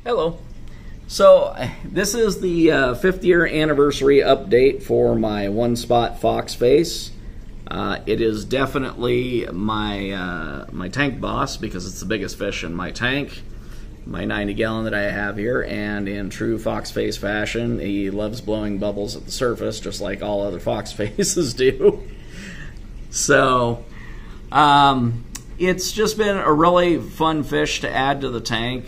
Hello. So this is the 5th year anniversary update for my One Spot Foxface. It is definitely my tank boss because it's the biggest fish in my tank, my 90-gallon that I have here, and in true Foxface fashion, he loves blowing bubbles at the surface just like all other Foxfaces do. So it's just been a really fun fish to add to the tank.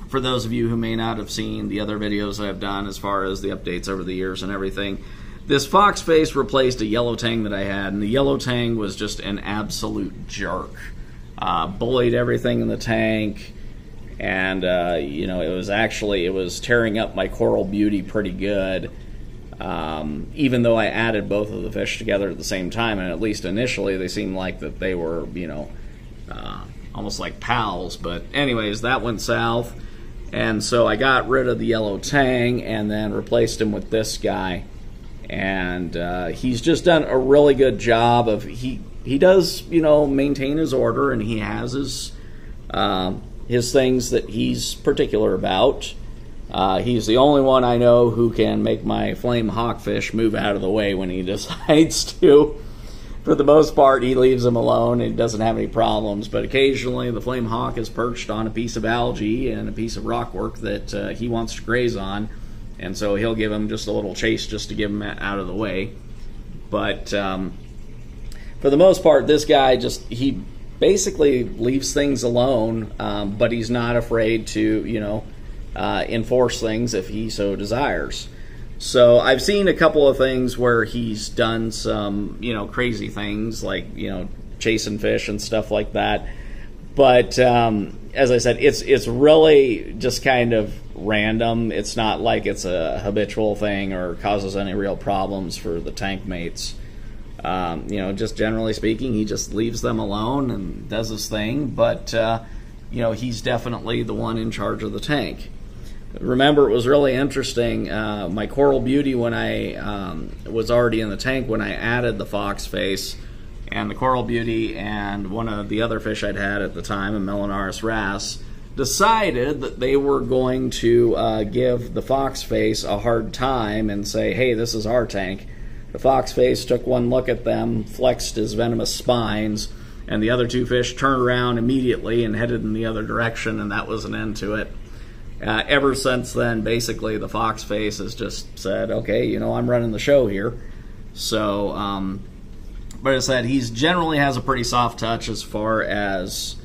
For those of you who may not have seen the other videos I've done as far as the updates over the years and everything, this Foxface replaced a yellow tang that I had, and the yellow tang was just an absolute jerk. Bullied everything in the tank, and you know, it was tearing up my coral beauty pretty good. Even though I added both of the fish together at the same time, and at least initially they seemed like that they were, you know, almost like pals. But anyways, that went south, and so I got rid of the yellow tang and then replaced him with this guy. And he's just done a really good job of, he does, you know, maintain his order, and he has his things that he's particular about. He's the only one I know who can make my flame hawkfish move out of the way when he decides to. For the most part, he leaves them alone and doesn't have any problems, but occasionally the flame hawk is perched on a piece of algae and a piece of rockwork that he wants to graze on, and so he'll give him just a little chase just to give him out of the way. But for the most part, this guy he basically leaves things alone, but he's not afraid to, you know, enforce things if he so desires. So I've seen a couple of things where he's done some, you know, crazy things like, you know, chasing fish and stuff like that. But as I said, it's really just kind of random. It's not like it's a habitual thing or causes any real problems for the tank mates. You know, just generally speaking, he just leaves them alone and does his thing. But you know, he's definitely the one in charge of the tank. Remember, it was really interesting. My coral beauty, when I was already in the tank when I added the Foxface, and the coral beauty and one of the other fish I'd had at the time, a Melanaris wrasse, decided that they were going to give the Foxface a hard time and say, hey, this is our tank. The Foxface took one look at them, flexed his venomous spines, and the other two fish turned around immediately and headed in the other direction, and that was an end to it. Ever since then, basically, the Foxface has just said, okay, you know, I'm running the show here. So, but as I said, he generally has a pretty soft touch as far as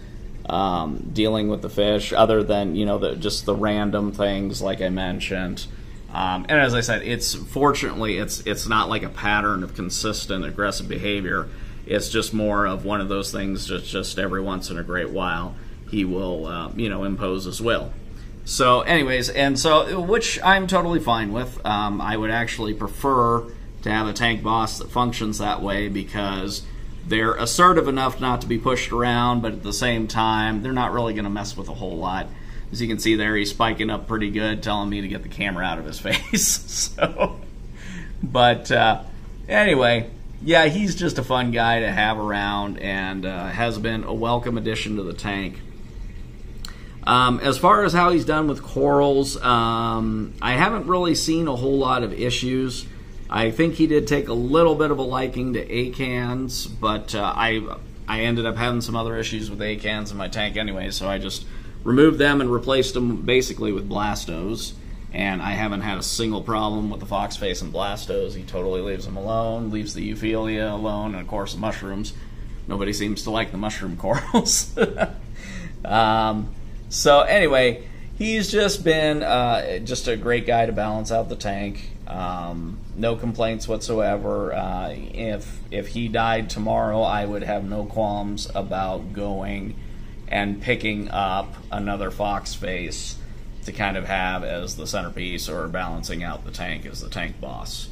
dealing with the fish, other than, you know, just the random things like I mentioned. And as I said, fortunately, it's not like a pattern of consistent aggressive behavior. It's just more of one of those things just every once in a great while he will, you know, impose his will. So anyways, and so, which I'm totally fine with. I would actually prefer to have a tank boss that functions that way because they're assertive enough not to be pushed around, but at the same time, they're not really going to mess with a whole lot. As you can see there, he's spiking up pretty good, telling me to get the camera out of his face. So, but anyway, yeah, he's just a fun guy to have around, and has been a welcome addition to the tank. As far as how he's done with corals, I haven't really seen a whole lot of issues. I think he did take a little bit of a liking to acans, but I ended up having some other issues with acans in my tank anyway, so I just removed them and replaced them basically with blastos, and I haven't had a single problem with the Foxface and blastos. He totally leaves them alone, leaves the euphilia alone, and of course the mushrooms. Nobody seems to like the mushroom corals. So anyway, he's just been just a great guy to balance out the tank. No complaints whatsoever. If he died tomorrow, I would have no qualms about going and picking up another Foxface to kind of have as the centerpiece or balancing out the tank as the tank boss.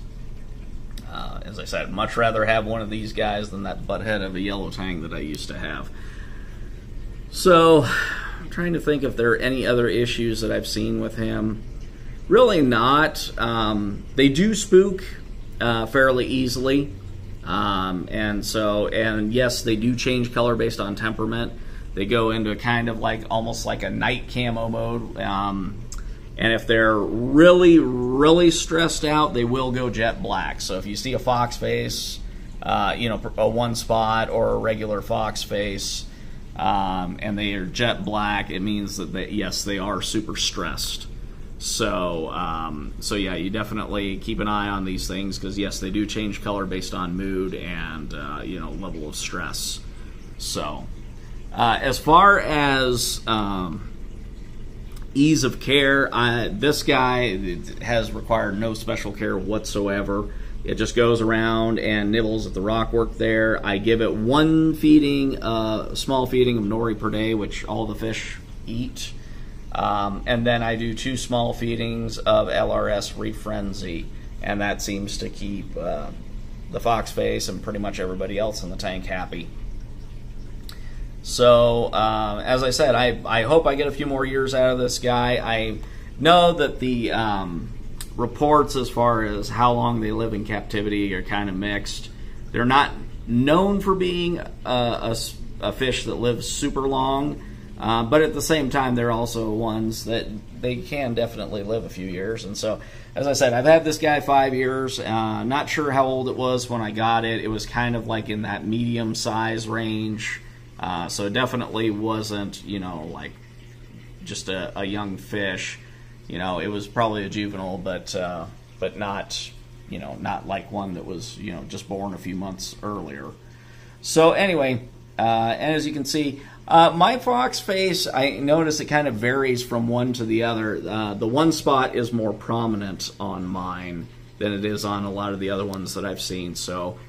As I said, much rather have one of these guys than that butthead of a yellow tang that I used to have. So, I'm trying to think if there are any other issues that I've seen with him. Really not. They do spook fairly easily. And yes, they do change color based on temperament. They go into kind of like almost like a night camo mode. And if they're really, really stressed out, they will go jet black. So if you see a Foxface, you know, a One Spot or a regular Foxface, and they are jet black, it means that yes, they are super stressed. So, so yeah, you definitely keep an eye on these things because yes, they do change color based on mood and you know, level of stress. So, as far as ease of care, this guy has required no special care whatsoever. It just goes around and nibbles at the rockwork there. I give it one feeding, small feeding of nori per day, which all the fish eat. And then I do 2 small feedings of LRS Reef Frenzy, and that seems to keep the Foxface and pretty much everybody else in the tank happy. So, as I said, I hope I get a few more years out of this guy. I know that the reports as far as how long they live in captivity are kind of mixed. They're not known for being a fish that lives super long, but at the same time, they're also ones that they can definitely live a few years. And so, as I said, I've had this guy 5 years. Not sure how old it was when I got it. It was kind of like in that medium size range. So it definitely wasn't, you know, like just a young fish. You know, it was probably a juvenile, but not, you know, not like one that was, you know, just born a few months earlier. So anyway, and as you can see, my Foxface, I notice it kind of varies from one to the other. The One Spot is more prominent on mine than it is on a lot of the other ones that I've seen. So,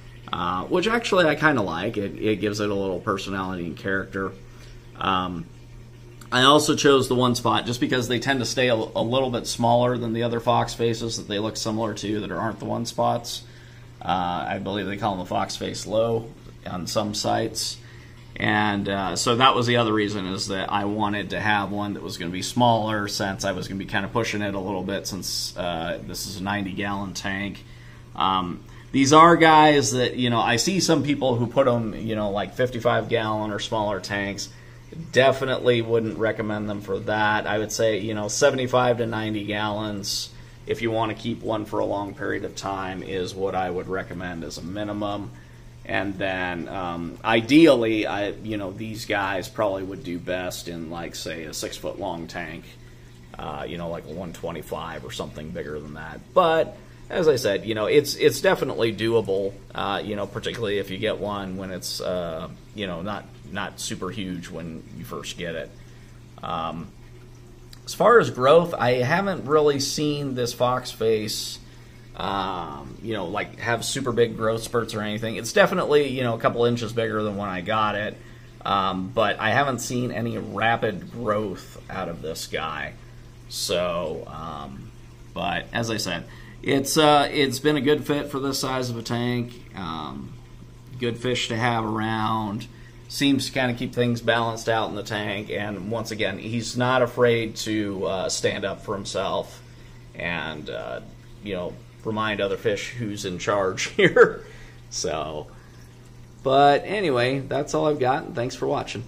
which actually I kind of like. It gives it a little personality and character. I also chose the One Spot just because they tend to stay a little bit smaller than the other Foxfaces that they look similar to that aren't the One Spots. I believe they call them the Foxface Low on some sites. And so that was the other reason, is that I wanted to have one that was going to be smaller, since I was going to be kind of pushing it a little bit, since this is a 90-gallon tank. These are guys that, you know, I see some people who put them, you know, like 55-gallon or smaller tanks. Definitely wouldn't recommend them for that. I would say, you know, 75 to 90 gallons, if you want to keep one for a long period of time, is what I would recommend as a minimum. And then ideally, you know, these guys probably would do best in, like, say, a 6-foot-long tank, you know, like a 125 or something bigger than that. But as I said, you know, it's definitely doable, you know, particularly if you get one when it's, you know, not super huge when you first get it. As far as growth, I haven't really seen this Foxface, you know, like have super big growth spurts or anything. It's definitely, you know, a couple inches bigger than when I got it, but I haven't seen any rapid growth out of this guy. So, but as I said, it's been a good fit for this size of a tank. Good fish to have around. Seems to kind of keep things balanced out in the tank. And once again, he's not afraid to stand up for himself and you know, remind other fish who's in charge here. So, but anyway, that's all I've got. Thanks for watching.